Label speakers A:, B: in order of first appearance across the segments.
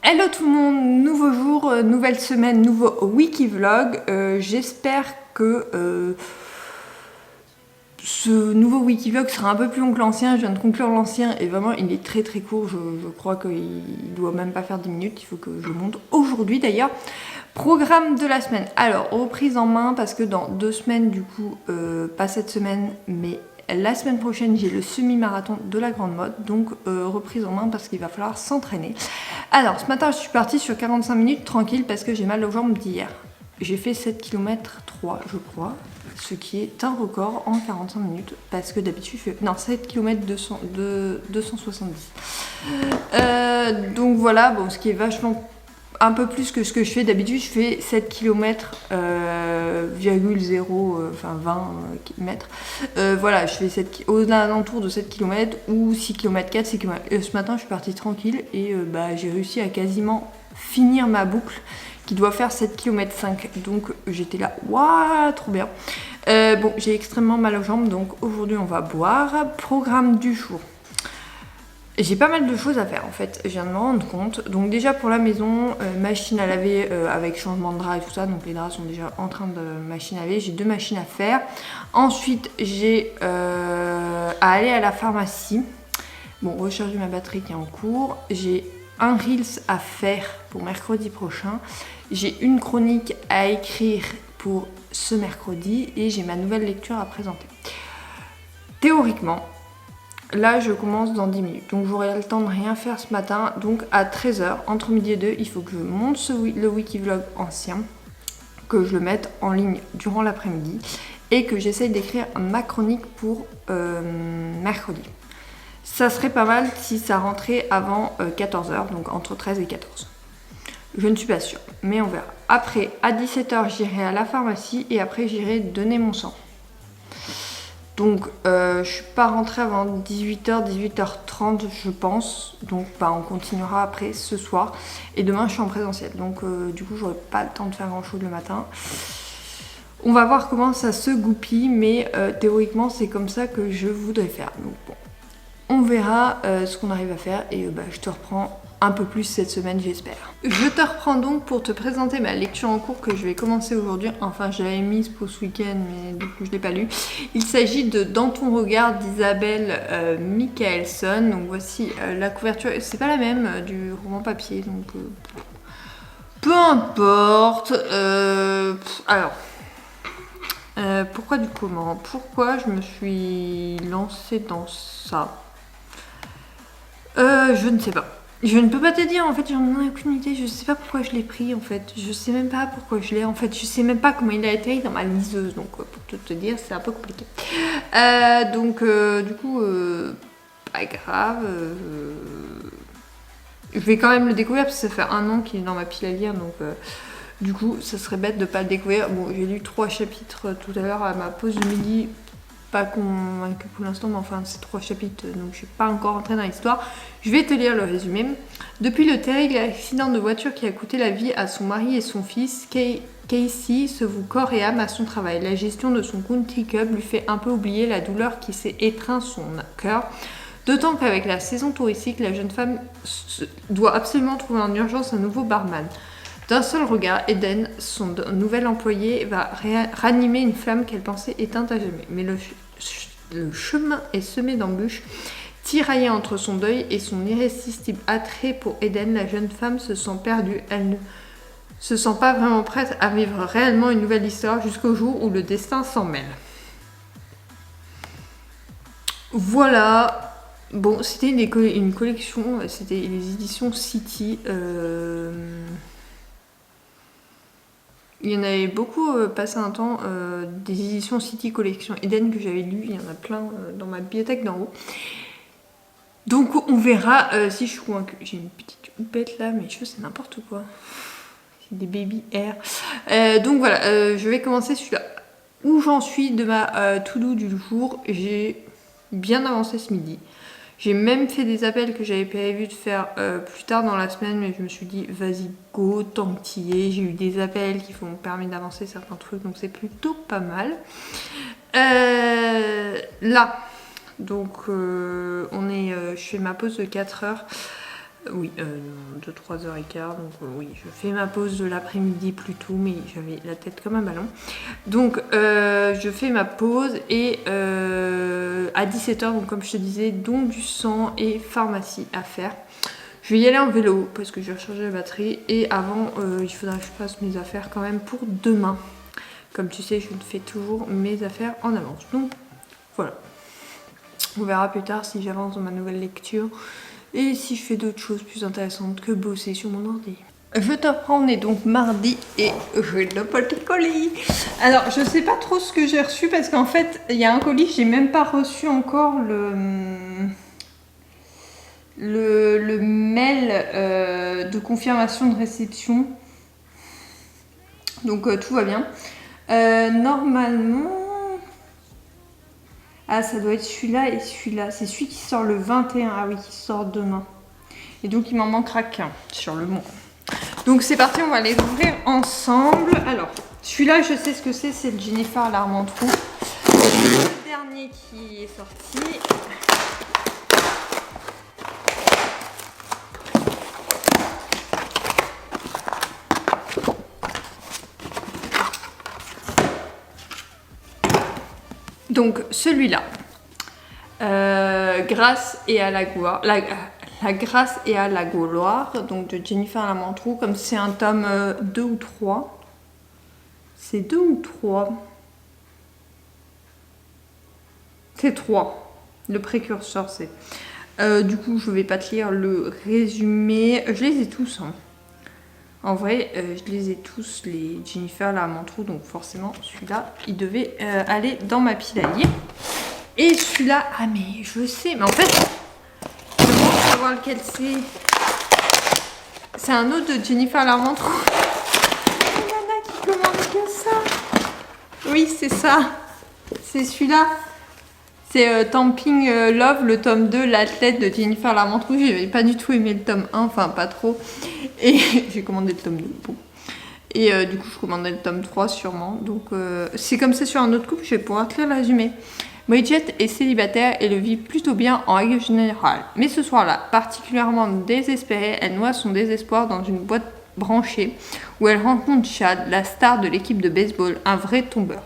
A: Hello tout le monde, nouveau jour, nouvelle semaine, nouveau wiki vlog. J'espère que ce nouveau wiki vlog sera un peu plus long que l'ancien. Je viens de conclure l'ancien et vraiment il est très très court. Je crois qu'il doit même pas faire 10 minutes. Il faut que je le monte aujourd'hui d'ailleurs. Programme de la semaine. Alors, reprise en main parce que dans 2 semaines, du coup, pas cette semaine, mais la semaine prochaine, j'ai le semi-marathon de la Grande Motte. Donc, reprise en main parce qu'il va falloir s'entraîner. Alors, ce matin, je suis partie sur 45 minutes tranquille parce que j'ai mal aux jambes d'hier. J'ai fait 7 km 3, je crois, ce qui est un record en 45 minutes parce que d'habitude, je fais... Non, 7 km 270. Donc voilà, bon, ce qui est vachement... un peu plus que ce que je fais d'habitude. Je fais 7 km, enfin 20 mètres. Voilà, je fais aux alentours de 7 km ou 6 km 4, 6 km. Ce matin, je suis partie tranquille et j'ai réussi à quasiment finir ma boucle qui doit faire 7 km 5. Donc j'étais là, waouh, trop bien. Bon, j'ai extrêmement mal aux jambes, donc aujourd'hui on va boire. Programme du jour. J'ai pas mal de choses à faire en fait, je viens de me rendre compte. Donc déjà pour la maison, machine à laver avec changement de drap et tout ça. Donc les draps sont déjà en train de machine à laver. J'ai 2 machines à faire. Ensuite j'ai à aller à la pharmacie. Bon, recharger ma batterie qui est en cours. J'ai un Reels à faire pour mercredi prochain. J'ai une chronique à écrire pour ce mercredi. Et j'ai ma nouvelle lecture à présenter. Théoriquement, là, je commence dans 10 minutes, donc j'aurai le temps de rien faire ce matin. Donc à 13h, entre midi et 2, il faut que je monte le wikivlog ancien, que je le mette en ligne durant l'après-midi et que j'essaye d'écrire ma chronique pour mercredi. Ça serait pas mal si ça rentrait avant 14h, donc entre 13 et 14. Je ne suis pas sûre, mais on verra. Après, à 17h, j'irai à la pharmacie et après, j'irai donner mon sang. Donc je suis pas rentrée avant 18h, 18h30 je pense. Donc on continuera après ce soir. Et demain je suis en présentiel. Donc du coup j'aurai pas le temps de faire grand chose le matin. On va voir comment ça se goupille. Mais théoriquement c'est comme ça que je voudrais faire. Donc bon, on verra ce qu'on arrive à faire. Et je te reprends un peu plus cette semaine j'espère. Je te reprends donc pour te présenter ma lecture en cours que je vais commencer aujourd'hui. Enfin je l'avais mise pour ce week-end mais du coup je l'ai pas lu. Il s'agit de Dans ton regard d'Isabelle Michaelson. Donc voici la couverture, c'est pas la même du roman papier donc peu importe. Alors pourquoi du comment? Pourquoi je me suis lancée dans ça? Je ne sais pas. Je ne peux pas te dire, en fait, j'en ai aucune idée, je sais pas pourquoi je l'ai pris, en fait, je sais même pas pourquoi je l'ai, en fait, je sais même pas comment il a été dans ma liseuse, donc pour te dire, c'est un peu compliqué. Du coup, pas grave, je vais quand même le découvrir, parce que ça fait 1 an qu'il est dans ma pile à lire, donc du coup, ça serait bête de pas le découvrir. Bon, j'ai lu 3 chapitres tout à l'heure à ma pause de midi, pas convaincue pour l'instant, mais enfin c'est 3 chapitres donc je suis pas encore entrée dans l'histoire. Je vais te lire le résumé. Depuis le terrible accident de voiture qui a coûté la vie à son mari et son fils, Casey se voue corps et âme à son travail. La gestion de son country club lui fait un peu oublier la douleur qui s'est étreint son cœur. D'autant qu'avec la saison touristique, la jeune femme doit absolument trouver en urgence un nouveau barman. D'un seul regard, Eden, son nouvel employé, va ranimer une flamme qu'elle pensait éteinte à jamais. Mais le chemin est semé d'embûches. Tiraillée entre son deuil et son irrésistible attrait pour Eden, la jeune femme se sent perdue. Elle ne se sent pas vraiment prête à vivre réellement une nouvelle histoire jusqu'au jour où le destin s'en mêle. Voilà. Bon, c'était une collection, c'était les éditions City. Il y en avait beaucoup passé un temps, des éditions City Collection Eden que j'avais lu, il y en a plein dans ma bibliothèque d'en haut. Donc on verra si je suis convaincue. J'ai une petite houppette là, mes cheveux c'est n'importe quoi. C'est des baby hair. Donc voilà, je vais commencer celui-là. Où j'en suis de ma to-do du jour, j'ai bien avancé ce midi. J'ai même fait des appels que j'avais prévu de faire plus tard dans la semaine, mais je me suis dit, vas-y, go, tant que t'y es. J'ai eu des appels qui m'ont permis d'avancer certains trucs, donc c'est plutôt pas mal. Là, donc on est je fais ma pause de 4 heures. Oui, de 3h15. Donc oui, je fais ma pause de l'après-midi plus tôt, mais j'avais la tête comme un ballon. Donc je fais ma pause et à 17h, donc comme je te disais, don du sang et pharmacie à faire. Je vais y aller en vélo parce que je vais recharger la batterie. Et avant, il faudra que je fasse mes affaires quand même pour demain. Comme tu sais, je fais toujours mes affaires en avance. Donc voilà. On verra plus tard si j'avance dans ma nouvelle lecture. Et si je fais d'autres choses plus intéressantes que bosser sur mon ordi. Je te reprends, on est donc mardi et j'ai le petit colis. Alors, je sais pas trop ce que j'ai reçu parce qu'en fait, il y a un colis, j'ai même pas reçu encore le mail de confirmation de réception. Donc, tout va bien. Normalement... Ah, ça doit être celui-là et celui-là. C'est celui qui sort le 21. Ah oui, qui sort demain. Et donc, il m'en manquera qu'un sur le mois. Donc, c'est parti, on va les ouvrir ensemble. Alors, celui-là, je sais ce que c'est le Jennifer Larmentrou. Le dernier qui est sorti. Donc celui-là, Grâce et à la gloire, la grâce et à la gloire, donc de Jennifer Larmentrou, comme c'est un tome 2 ou 3. C'est 2 ou 3? C'est 3. Le précurseur, c'est. Du coup, je vais pas te lire le résumé. Je les ai tous, hein. En vrai, je les ai tous, les Jennifer Larmentrou, donc forcément, celui-là, il devait aller dans ma pile à lire. Et celui-là, ah mais je sais, mais en fait, je pense savoir lequel c'est. C'est un autre de Jennifer Larmentrou. Il y en a qui commandent que ça. Oui, c'est ça. C'est celui-là. C'est Tamping Love, le tome 2, l'athlète de Jennifer Larmentrou. J'avais pas du tout aimé le tome 1, enfin pas trop. Et j'ai commandé le tome 2. Bon. Et du coup, je commandais le tome 3 sûrement. Donc c'est comme ça sur un autre couple, je vais pouvoir te le résumer. Bridget est célibataire et le vit plutôt bien en règle générale. Mais ce soir-là, particulièrement désespérée, elle noie son désespoir dans une boîte branchée où elle rencontre Chad, la star de l'équipe de baseball, un vrai tombeur.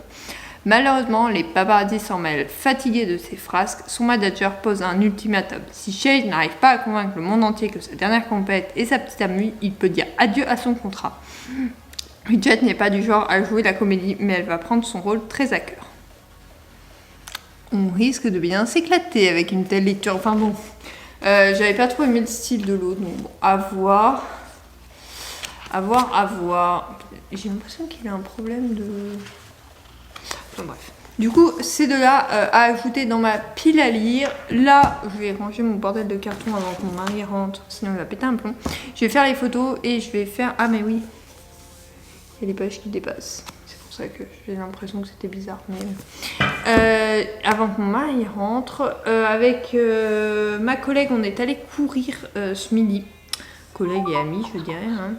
A: Malheureusement, les paparazzi s'en mêlent. Fatigué de ses frasques, son manager pose un ultimatum. Si Chad n'arrive pas à convaincre le monde entier que sa dernière compète est sa petite amie, il peut dire adieu à son contrat. Bridget n'est pas du genre à jouer la comédie, mais elle va prendre son rôle très à cœur. On risque de bien s'éclater avec une telle lecture. Enfin bon, j'avais pas trop aimé le style de l'autre, donc bon, à voir. À voir. J'ai l'impression qu'il a un problème de... Enfin, bref. Du coup, ces deux-là à ajouter dans ma pile à lire. Là, je vais ranger mon bordel de carton avant que mon mari rentre, sinon il va péter un plomb. Je vais faire les photos et je vais faire... Ah mais oui, il y a les pages qui dépassent. C'est pour ça que j'ai l'impression que c'était bizarre. Mais... avant que mon mari rentre, avec ma collègue, on est allé courir ce midi. Collègue et amie, je dirais, hein.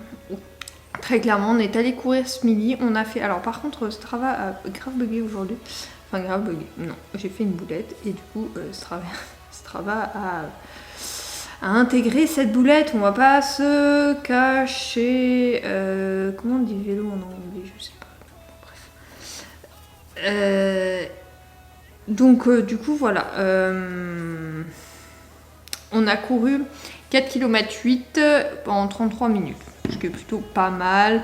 A: Très clairement, on est allé courir ce midi. On a fait. Alors, par contre, Strava a grave bugué aujourd'hui. Enfin, grave bugué. Non, j'ai fait une boulette et du coup, Strava a intégré cette boulette. On va pas se cacher. Comment on dit vélo en anglais? Je sais pas. Bref. Donc, du coup, voilà. On a couru 4 km 8 pendant 33 minutes. Ce qui est plutôt pas mal.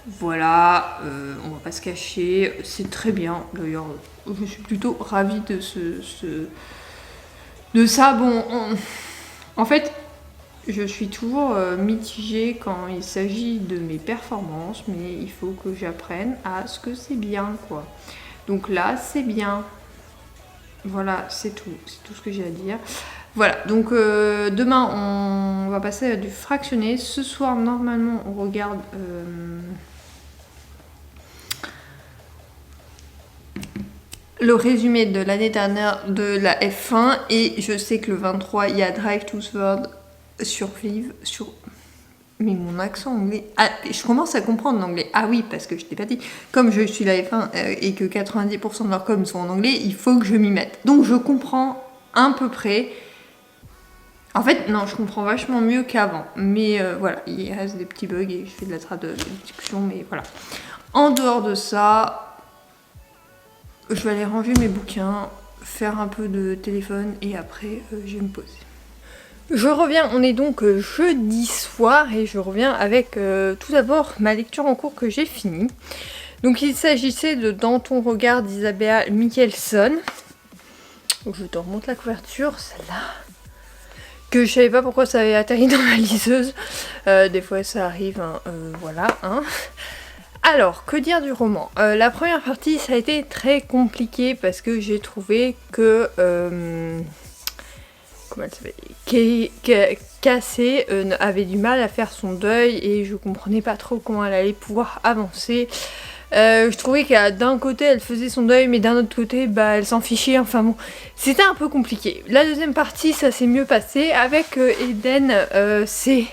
A: Voilà, on va pas se cacher. C'est très bien. D'ailleurs, je suis plutôt ravie de ça. Bon, en fait, je suis toujours mitigée quand il s'agit de mes performances, mais il faut que j'apprenne à ce que c'est bien, quoi. Donc là, c'est bien. Voilà, c'est tout. C'est tout ce que j'ai à dire. Voilà, donc demain on va passer à du fractionné. Ce soir, normalement, on regarde le résumé de l'année dernière de la F1. Et je sais que le 23, il y a Drive to Survive sur... Mais mon accent anglais... Ah, je commence à comprendre l'anglais. Ah oui, parce que je t'ai pas dit. Comme je suis la F1 et que 90% de leurs coms sont en anglais, il faut que je m'y mette. Donc je comprends à peu près... En fait, non, je comprends vachement mieux qu'avant. Mais voilà, il reste des petits bugs et je fais de la traduction, mais voilà. En dehors de ça, je vais aller ranger mes bouquins, faire un peu de téléphone et après, je vais me poser. Je reviens, on est donc jeudi soir et je reviens avec tout d'abord ma lecture en cours que j'ai finie. Donc il s'agissait de Dans ton regard d'Isabella Michelson. Donc, je te remonte la couverture, celle-là. Que je savais pas pourquoi ça avait atterri dans ma liseuse. Des fois ça arrive, hein, voilà. Hein. Alors, que dire du roman? La première partie, ça a été très compliqué parce que j'ai trouvé que... comment elle s'appelle? Cassé avait du mal à faire son deuil et je comprenais pas trop comment elle allait pouvoir avancer. Je trouvais que d'un côté elle faisait son deuil mais d'un autre côté bah elle s'en fichait, enfin bon c'était un peu compliqué. La deuxième partie ça s'est mieux passé avec Eden, c'est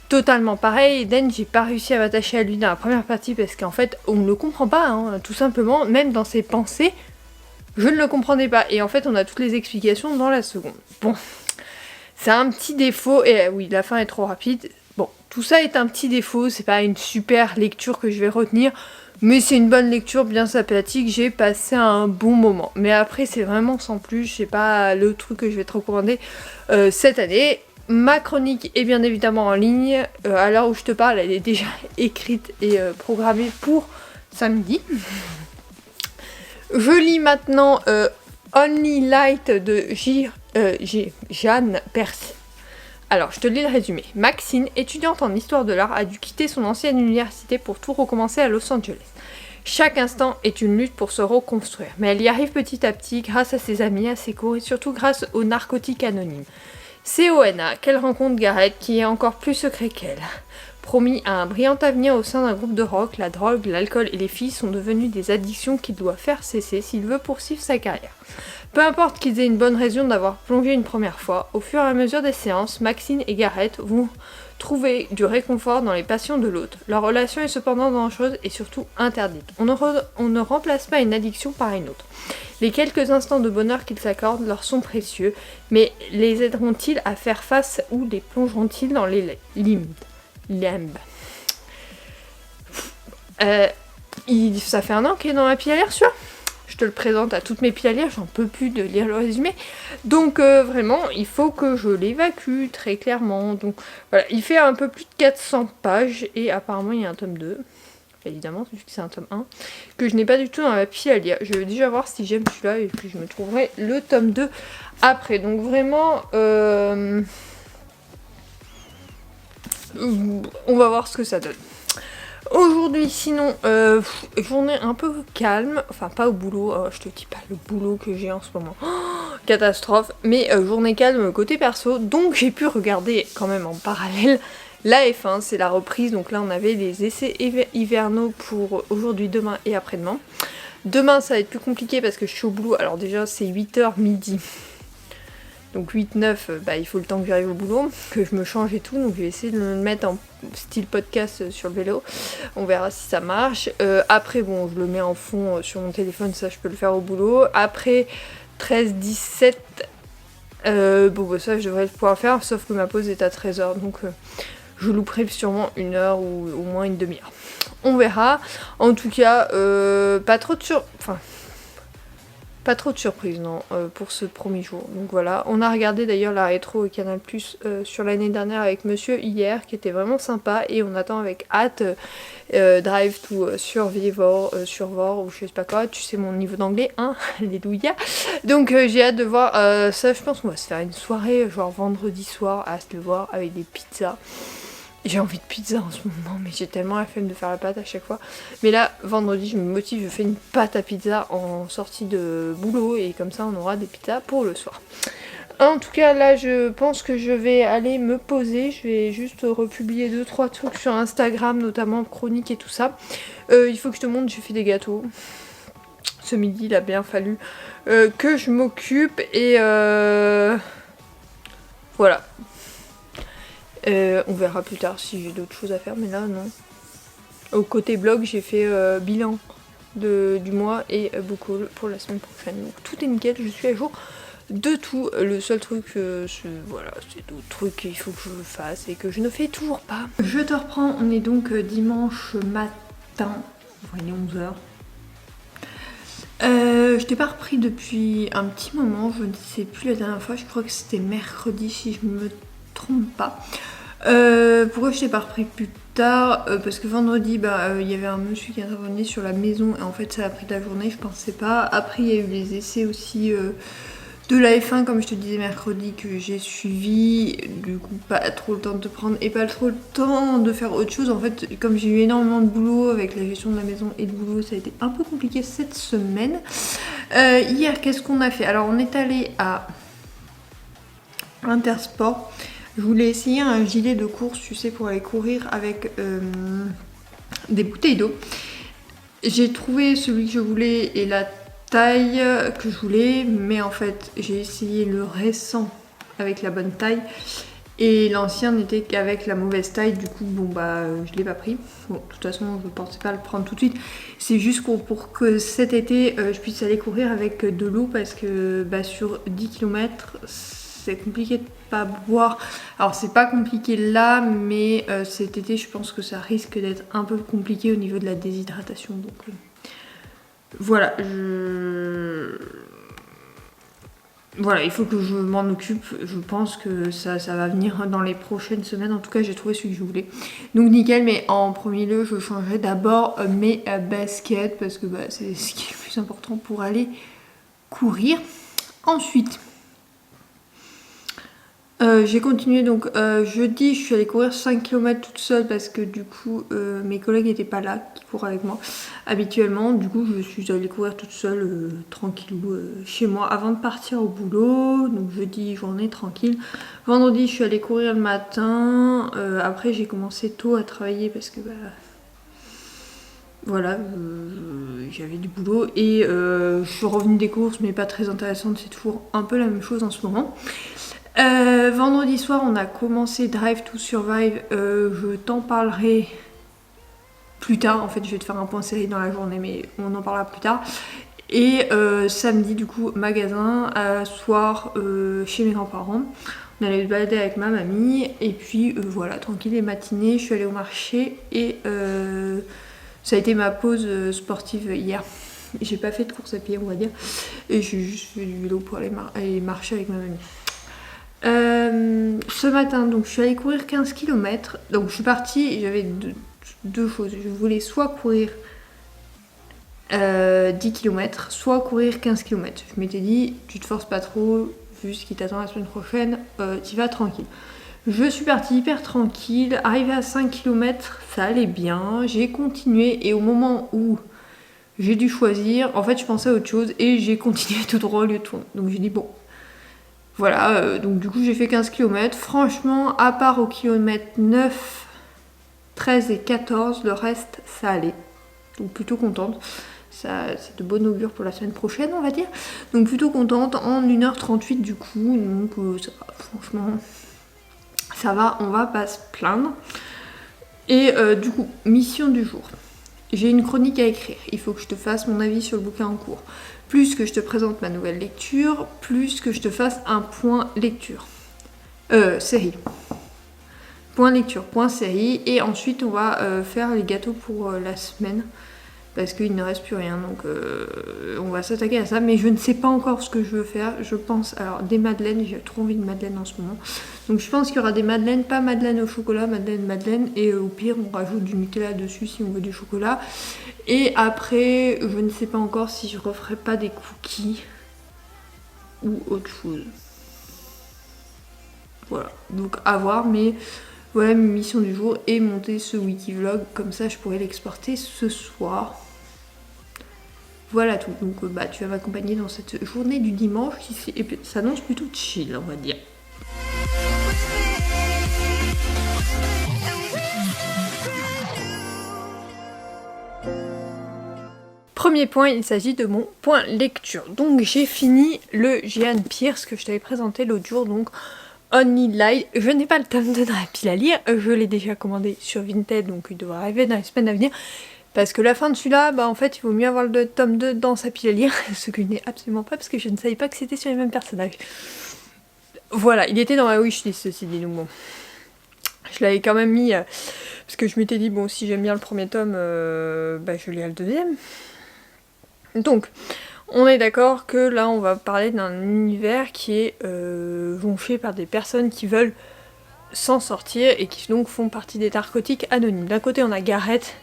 A: totalement pareil. Eden, j'ai pas réussi à m'attacher à lui dans la première partie parce qu'en fait on ne le comprend pas, hein, tout simplement, même dans ses pensées je ne le comprenais pas et en fait on a toutes les explications dans la seconde. Bon, c'est un petit défaut et oui la fin est trop rapide. Bon, tout ça est un petit défaut, c'est pas une super lecture que je vais retenir. Mais c'est une bonne lecture, bien sympathique, j'ai passé un bon moment. Mais après, c'est vraiment sans plus, c'est pas le truc que je vais te recommander cette année. Ma chronique est bien évidemment en ligne. À l'heure où je te parle, elle est déjà écrite et programmée pour samedi. Je lis maintenant Only Light de Jeanne Percy. Alors, je te lis le résumé. Maxine, étudiante en histoire de l'art, a dû quitter son ancienne université pour tout recommencer à Los Angeles. Chaque instant est une lutte pour se reconstruire, mais elle y arrive petit à petit grâce à ses amis, à ses cours et surtout grâce aux narcotiques anonymes. C'est au NA qu'elle rencontre Garrett qui est encore plus secret qu'elle. Promis à un brillant avenir au sein d'un groupe de rock, la drogue, l'alcool et les filles sont devenues des addictions qu'il doit faire cesser s'il veut poursuivre sa carrière. Peu importe qu'ils aient une bonne raison d'avoir plongé une première fois, au fur et à mesure des séances, Maxine et Garrett vont trouver du réconfort dans les passions de l'autre. Leur relation est cependant dangereuse et surtout interdite. On ne remplace pas une addiction par une autre. Les quelques instants de bonheur qu'ils s'accordent leur sont précieux, mais les aideront-ils à faire face ou les plongeront-ils dans les limbes? Ça fait un an qu'il est dans ma pile à lire, celui-là. Je te le présente à toutes mes piles à lire, j'en peux plus de lire le résumé. Donc vraiment, il faut que je l'évacue très clairement. Donc voilà, il fait un peu plus de 400 pages et apparemment il y a un tome 2. Évidemment, vu que c'est un tome 1, que je n'ai pas du tout dans ma pile à lire. Je vais déjà voir si j'aime celui-là et puis je me trouverai le tome 2 après. Donc vraiment, on va voir ce que ça donne. Aujourd'hui, sinon, journée un peu calme, enfin pas au boulot, je te dis pas le boulot que j'ai en ce moment, catastrophe, mais journée calme côté perso, donc j'ai pu regarder quand même en parallèle la F1, c'est la reprise, donc là on avait les essais hivernaux pour aujourd'hui, demain et après-demain. Demain ça va être plus compliqué parce que je suis au boulot, alors déjà c'est 8h midi. Donc 8-9, il faut le temps que j'arrive au boulot, que je me change et tout, donc je vais essayer de le mettre en style podcast sur le vélo. On verra si ça marche. Après, bon, je le mets en fond sur mon téléphone, ça je peux le faire au boulot. Après 13-17, ça je devrais pouvoir faire, sauf que ma pause est à 13h, donc je louperai sûrement 1 heure ou au moins une demi-heure. On verra. En tout cas, pas trop de surprise, non, pour ce premier jour. Donc voilà, on a regardé d'ailleurs la rétro Canal Plus sur l'année dernière avec Monsieur hier, qui était vraiment sympa, et on attend avec hâte Drive to Survivor, ou je sais pas quoi, tu sais mon niveau d'anglais, hein, alléluia. Donc j'ai hâte de voir ça, je pense qu'on va se faire une soirée, genre vendredi soir, à se le voir avec des pizzas. J'ai envie de pizza en ce moment, mais j'ai tellement la flemme de faire la pâte à chaque fois. Mais là, vendredi, je me motive, je fais une pâte à pizza en sortie de boulot et comme ça, on aura des pizzas pour le soir. En tout cas, là, je pense que je vais aller me poser. Je vais juste republier 2-3 trucs sur Instagram, notamment chronique et tout ça. Il faut que je te montre, j'ai fait des gâteaux. Ce midi, il a bien fallu que je m'occupe et voilà. On verra plus tard si j'ai d'autres choses à faire, mais là non. Au côté blog, j'ai fait bilan du mois et beaucoup pour la semaine prochaine. Donc tout est nickel, je suis à jour de tout. Le seul truc, voilà, c'est d'autres trucs qu'il faut que je fasse et que je ne fais toujours pas. Je te reprends, on est donc dimanche matin, il est 11h. Je t'ai pas repris depuis un petit moment, je ne sais plus la dernière fois, je crois que c'était mercredi si je me trompe pas. Pourquoi je t'ai pas repris plus tard? Parce que vendredi, il y avait un monsieur qui intervenait sur la maison et en fait ça a pris de la journée, je pensais pas. Après il y a eu les essais aussi de la F1 comme je te disais mercredi que j'ai suivi, du coup pas trop le temps de te prendre et pas trop le temps de faire autre chose. En fait comme j'ai eu énormément de boulot avec la gestion de la maison et de boulot, ça a été un peu compliqué cette semaine. Hier qu'est-ce qu'on a fait? Alors on est allé à Intersport. Je voulais essayer un gilet de course, tu sais, pour aller courir avec des bouteilles d'eau. J'ai trouvé celui que je voulais et la taille que je voulais, mais en fait j'ai essayé le récent avec la bonne taille et l'ancien n'était qu'avec la mauvaise taille. Du coup je l'ai pas pris. Bon, de toute façon je pensais pas le prendre tout de suite, c'est juste pour que cet été je puisse aller courir avec de l'eau parce que sur 10 km c'est compliqué de pas boire. Alors c'est pas compliqué là, mais cet été je pense que ça risque d'être un peu compliqué au niveau de la déshydratation. Donc voilà, voilà, il faut que je m'en occupe. Je pense que ça va venir dans les prochaines semaines. En tout cas j'ai trouvé celui que je voulais. Donc nickel, mais en premier lieu je changerai d'abord mes baskets parce que c'est ce qui est le plus important pour aller courir. Ensuite j'ai continué donc jeudi, je suis allée courir 5 km toute seule parce que du coup mes collègues n'étaient pas là qui courent avec moi habituellement. Du coup je suis allée courir toute seule tranquillou chez moi avant de partir au boulot. Donc jeudi journée tranquille. Vendredi je suis allée courir le matin. Après j'ai commencé tôt à travailler parce que voilà, j'avais du boulot et je suis revenue des courses mais pas très intéressante, c'est toujours un peu la même chose en ce moment. Vendredi soir on a commencé Drive to Survive, je t'en parlerai plus tard, en fait je vais te faire un point série dans la journée mais on en parlera plus tard. Et samedi du coup magasin, soir chez mes grands-parents, on allait se balader avec ma mamie et puis voilà tranquille les matinées, je suis allée au marché et ça a été ma pause sportive hier. J'ai pas fait de course à pied on va dire et j'ai juste fait du vélo pour aller marcher avec ma mamie. Ce matin donc je suis allée courir 15 km, donc je suis partie et j'avais deux choses, je voulais soit courir 10 km, soit courir 15 km. Je m'étais dit tu te forces pas trop, vu ce qui t'attend la semaine prochaine, t'y vas tranquille. Je suis partie hyper tranquille, arrivée à 5 km, ça allait bien, j'ai continué et au moment où j'ai dû choisir, en fait je pensais à autre chose et j'ai continué tout droit au lieu de tourner. Donc j'ai dit bon, voilà, donc du coup j'ai fait 15 km. Franchement, à part au kilomètre 9, 13 et 14, le reste ça allait. Donc plutôt contente. Ça, c'est de bon augure pour la semaine prochaine, on va dire. Donc plutôt contente en 1h38 du coup. Donc ça va, franchement, ça va, on va pas se plaindre. Et du coup, mission du jour. J'ai une chronique à écrire. Il faut que je te fasse mon avis sur le bouquin en cours. Plus que je te présente ma nouvelle lecture, plus que je te fasse un point lecture. Série. Point lecture, point série. Et ensuite, on va faire les gâteaux pour la semaine. Parce qu'il ne reste plus rien. Donc, on va s'attaquer à ça. Mais je ne sais pas encore ce que je veux faire. Je pense... Alors, des madeleines. J'ai trop envie de madeleine en ce moment. Donc, je pense qu'il y aura des madeleines. Pas madeleine au chocolat, madeleine. Et au pire, on rajoute du Nutella dessus si on veut du chocolat. Et après, je ne sais pas encore si je referai pas des cookies ou autre chose. Voilà, donc à voir, mais voilà, mission du jour et monter ce wiki vlog, comme ça je pourrais l'exporter ce soir. Voilà tout, donc tu vas m'accompagner dans cette journée du dimanche qui s'annonce plutôt chill, on va dire. Premier point, il s'agit de mon point lecture. Donc j'ai fini le Jeanne Pierce que je t'avais présenté l'autre jour, donc Only Light. Je n'ai pas le tome de Drapil à lire, je l'ai déjà commandé sur Vinted, donc il devrait arriver dans les semaines à venir. Parce que la fin de celui-là, bah en fait, il vaut mieux avoir le tome 2 dans sa pile à lire, ce que je n'ai absolument pas, parce que je ne savais pas que c'était sur les mêmes personnages. Voilà, il était dans ma wishlist, ceci dit, donc bon. Je l'avais quand même mis, parce que je m'étais dit, bon, si j'aime bien le premier tome, bah je lirai le deuxième. Donc, on est d'accord que là, on va parler d'un univers qui est jonché par des personnes qui veulent s'en sortir et qui donc font partie des narcotiques anonymes. D'un côté, on a Gareth,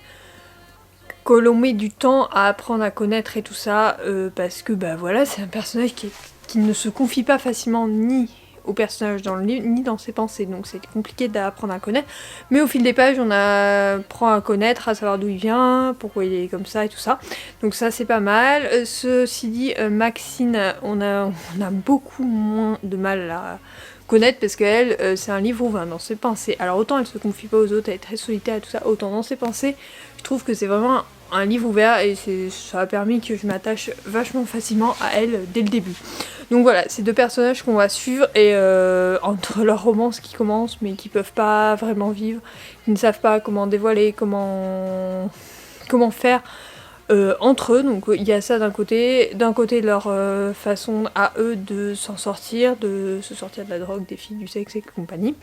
A: que l'on met du temps à apprendre à connaître et tout ça, parce que bah voilà, c'est un personnage qui ne se confie pas facilement ni au personnage dans le livre, ni dans ses pensées, donc c'est compliqué d'apprendre à connaître, mais au fil des pages, on apprend à connaître, à savoir d'où il vient, pourquoi il est comme ça et tout ça, donc ça c'est pas mal. Ceci dit, Maxine, on a beaucoup moins de mal à connaître, parce qu'elle, c'est un livre ouvert dans ses pensées. Alors autant elle se confie pas aux autres, elle est très solitaire et tout ça, autant dans ses pensées, je trouve que c'est vraiment un livre ouvert et ça a permis que je m'attache vachement facilement à elle dès le début. Donc voilà, c'est deux personnages qu'on va suivre et entre leur romance qui commence mais qui peuvent pas vraiment vivre, qui ne savent pas comment dévoiler, comment faire entre eux. Donc il y a ça d'un côté leur façon à eux de s'en sortir, de se sortir de la drogue, des filles, du sexe et compagnie.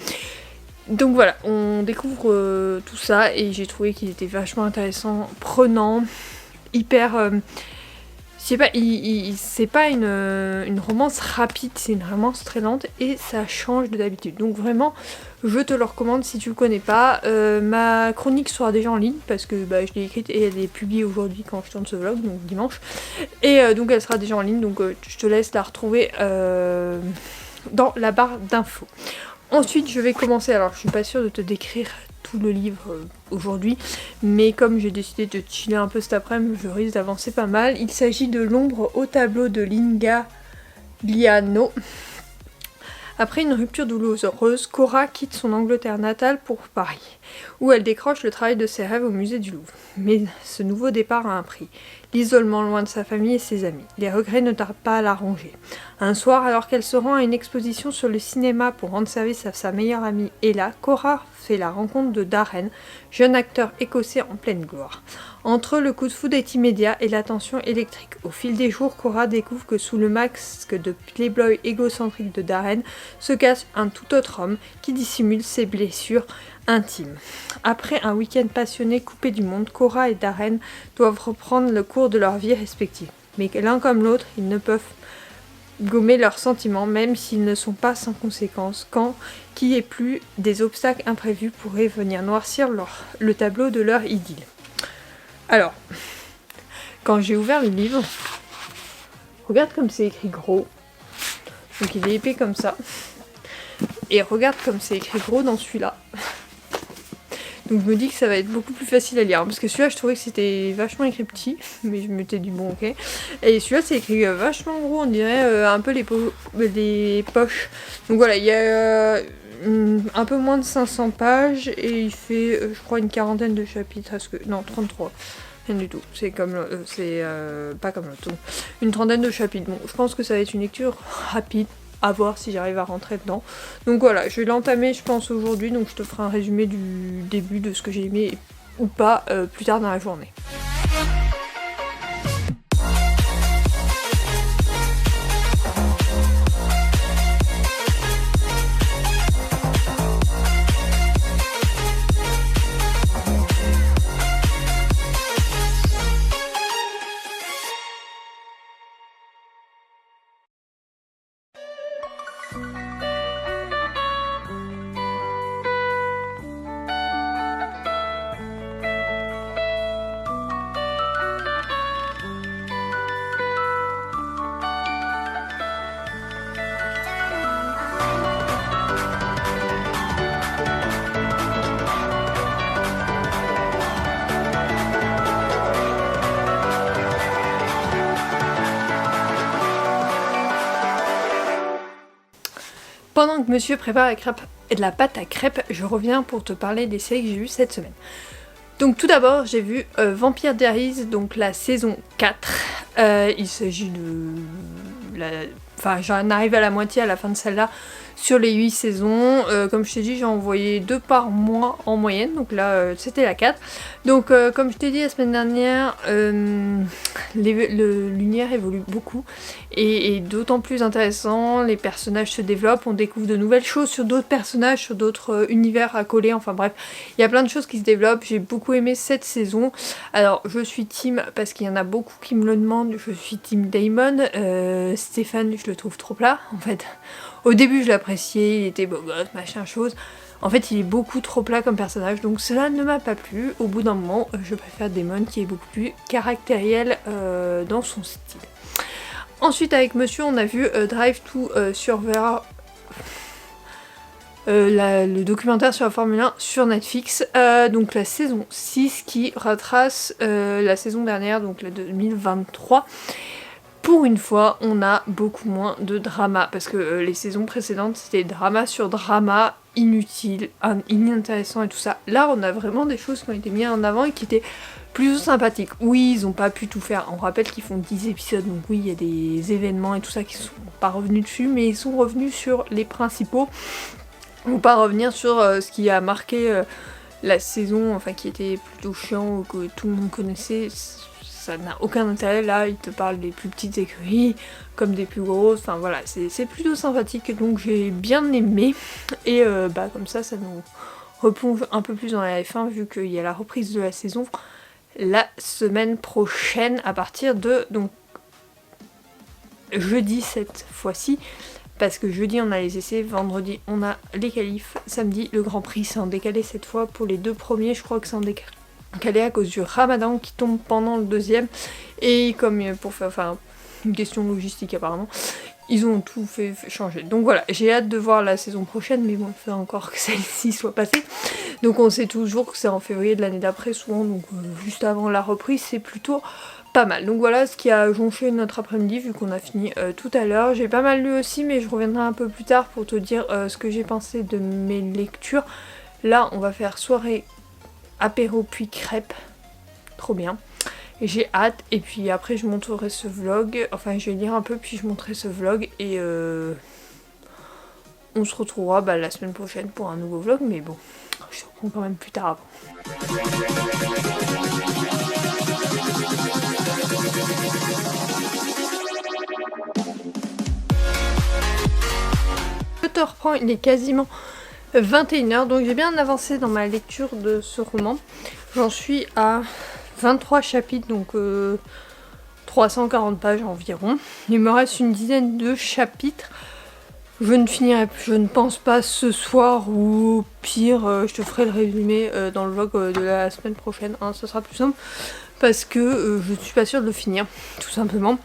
A: Donc voilà, on découvre tout ça et j'ai trouvé qu'il était vachement intéressant, prenant, hyper... je sais pas, c'est pas une romance rapide, c'est une romance très lente et ça change de d'habitude. Donc vraiment, je te le recommande si tu le connais pas. Ma chronique sera déjà en ligne parce que bah, je l'ai écrite et elle est publiée aujourd'hui quand je tourne ce vlog, donc dimanche. Et donc elle sera déjà en ligne, donc je te laisse la retrouver dans la barre d'infos. Ensuite, je vais commencer, alors je suis pas sûre de te décrire tout le livre aujourd'hui, mais comme j'ai décidé de chiller un peu cet après-midi, je risque d'avancer pas mal. Il s'agit de L'ombre au tableau de Linga Gliano. Après une rupture douloureuse, Cora quitte son Angleterre natale pour Paris, où elle décroche le travail de ses rêves au musée du Louvre. Mais ce nouveau départ a un prix. L'isolement loin de sa famille et ses amis. Les regrets ne tardent pas à la ronger. Un soir, alors qu'elle se rend à une exposition sur le cinéma pour rendre service à sa meilleure amie Ella, Cora fait la rencontre de Darren, jeune acteur écossais en pleine gloire. Entre eux, le coup de foudre est immédiat et la tension électrique. Au fil des jours, Cora découvre que sous le masque de playboy égocentrique de Darren se cache un tout autre homme qui dissimule ses blessures intimes. Après un week-end passionné coupé du monde, Cora et Darren doivent reprendre le cours de leur vie respective. Mais l'un comme l'autre, ils ne peuvent gommer leurs sentiments, même s'ils ne sont pas sans conséquences, quand qu'il n'y ait plus des obstacles imprévus pourraient venir noircir le tableau de leur idylle. Alors, quand j'ai ouvert le livre, regarde comme c'est écrit gros. Donc il est épais comme ça. Et regarde comme c'est écrit gros dans celui-là. Donc je me dis que ça va être beaucoup plus facile à lire. Parce que celui-là, je trouvais que c'était vachement écrit petit. Mais je m'étais dit bon, ok. Et celui-là, c'est écrit vachement gros. On dirait un peu les poches. Donc voilà, il y a un peu moins de 500 pages. Et il fait, je crois, une quarantaine de chapitres. Non, 33. Rien du tout. C'est comme c'est pas comme l'autre. Une trentaine de chapitres. Bon, je pense que ça va être une lecture rapide. À voir si j'arrive à rentrer dedans. Donc voilà, je vais l'entamer je pense aujourd'hui, donc je te ferai un résumé du début de ce que j'ai aimé ou pas plus tard dans la journée. Pendant que monsieur prépare la pâte à crêpes, je reviens pour te parler des séries que j'ai vues cette semaine. Donc tout d'abord, j'ai vu Vampire Diaries, donc la saison 4. Il s'agit de Enfin, j'en arrive à la moitié à la fin de celle-là sur les 8 saisons. Comme je t'ai dit, j'ai envoyé 2 par mois en moyenne, donc là c'était la 4. Donc comme je t'ai dit la semaine dernière, l'univers évolue beaucoup et d'autant plus intéressant, les personnages se développent, on découvre de nouvelles choses sur d'autres personnages, sur d'autres univers à coller, enfin bref, il y a plein de choses qui se développent. J'ai beaucoup aimé cette saison. Alors je suis team, parce qu'il y en a beaucoup qui me le demandent, je suis team Damon. Stéphane, je le trouve trop plat en fait. Au début je l'appréciais, il était beau gosse, machin chose. En fait il est beaucoup trop plat comme personnage, donc cela ne m'a pas plu. Au bout d'un moment, je préfère Damon qui est beaucoup plus caractériel dans son style. Ensuite avec Monsieur, on a vu Drive to Survivor, le documentaire sur la Formule 1 sur Netflix, donc la saison 6 qui retrace la saison dernière, donc la 2023. Pour une fois, on a beaucoup moins de drama, parce que les saisons précédentes, c'était drama sur drama, inutile, inintéressant et tout ça. Là, on a vraiment des choses qui ont été mises en avant et qui étaient plutôt sympathiques. Oui, ils n'ont pas pu tout faire. On rappelle qu'ils font 10 épisodes, donc oui, il y a des événements et tout ça qui sont pas revenus dessus, mais ils sont revenus sur les principaux. On va pas revenir sur ce qui a marqué la saison, enfin qui était plutôt chiant ou que tout le monde connaissait. Ça n'a aucun intérêt. Là il te parle des plus petites écuries comme des plus grosses, enfin voilà, c'est plutôt sympathique, donc j'ai bien aimé. Et comme ça nous replonge un peu plus dans la F1 vu qu'il y a la reprise de la saison la semaine prochaine à partir de donc jeudi cette fois-ci, parce que jeudi on a les essais, vendredi on a les qualifs, samedi le Grand Prix. C'est en décalé cette fois pour les 2 premiers, je crois que c'est en décalé à cause du Ramadan qui tombe pendant le 2e, et comme pour faire, enfin une question logistique apparemment, ils ont tout fait changer. Donc voilà, j'ai hâte de voir la saison prochaine, mais bon, il faut encore que celle-ci soit passée. Donc on sait toujours que c'est en février de l'année d'après souvent, donc juste avant la reprise, c'est plutôt pas mal. Donc voilà ce qui a jonché notre après-midi vu qu'on a fini tout à l'heure. J'ai pas mal lu aussi, mais je reviendrai un peu plus tard pour te dire ce que j'ai pensé de mes lectures. Là on va faire soirée, apéro puis crêpes, trop bien. Et j'ai hâte, et puis après je montrerai ce vlog, enfin je vais lire un peu puis je montrerai ce vlog et on se retrouvera la semaine prochaine pour un nouveau vlog, mais bon, je te reprends quand même plus tard avant. Je te reprends, il est quasiment 21h, donc j'ai bien avancé dans ma lecture de ce roman. J'en suis à 23 chapitres, donc 340 pages environ. Il me reste une dizaine de chapitres. Je ne pense pas ce soir, ou pire, je te ferai le résumé dans le vlog de la semaine prochaine. Ce sera plus simple, parce que je ne suis pas sûre de le finir, tout simplement.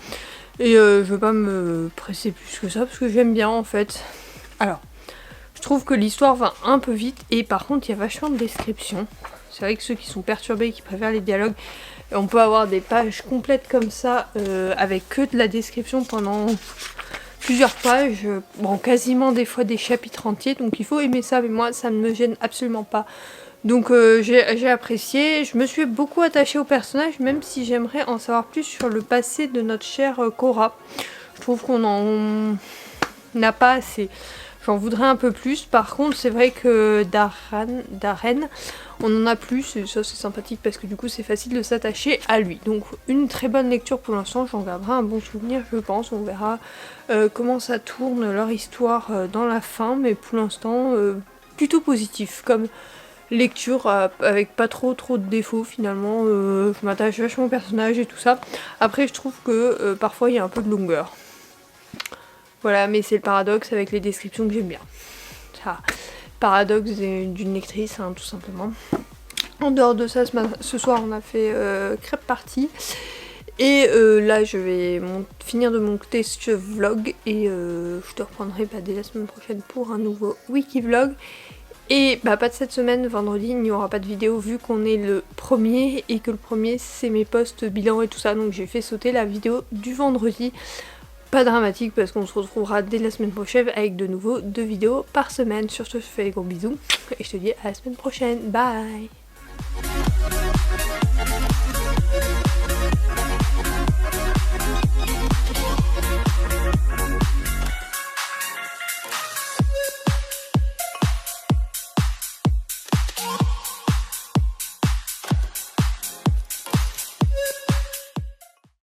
A: Et je ne veux pas me presser plus que ça, parce que j'aime bien en fait. Alors, je trouve que l'histoire va un peu vite, et par contre il y a vachement de descriptions. C'est vrai que ceux qui sont perturbés, qui préfèrent les dialogues, on peut avoir des pages complètes comme ça, avec que de la description pendant plusieurs pages, bon quasiment des fois des chapitres entiers, donc il faut aimer ça, mais moi ça ne me gêne absolument pas. Donc j'ai apprécié, je me suis beaucoup attachée au personnage, même si j'aimerais en savoir plus sur le passé de notre chère Cora. Je trouve qu'on en n'a pas assez. J'en voudrais un peu plus. Par contre, c'est vrai que Darren, on en a plus, et ça c'est sympathique parce que du coup c'est facile de s'attacher à lui. Donc une très bonne lecture pour l'instant, j'en garderai un bon souvenir je pense. On verra comment ça tourne leur histoire dans la fin, mais pour l'instant plutôt positif comme lecture, avec pas trop de défauts finalement. Je m'attache vachement au personnage et tout ça. Après je trouve que parfois il y a un peu de longueur. Voilà, mais c'est le paradoxe avec les descriptions que j'aime bien. Ça, paradoxe d'une lectrice, hein, tout simplement. En dehors de ça, ce soir, on a fait crêpe party. Et là, je vais finir de monter ce vlog. Et je te reprendrai dès la semaine prochaine pour un nouveau wiki vlog. Et pas de cette semaine, vendredi, il n'y aura pas de vidéo vu qu'on est le 1er. Et que le 1er, c'est mes posts bilan et tout ça. Donc j'ai fait sauter la vidéo du vendredi. Pas dramatique parce qu'on se retrouvera dès la semaine prochaine avec de nouveau 2 vidéos par semaine. Sur ce, je te fais des gros bisous et je te dis à la semaine prochaine. Bye!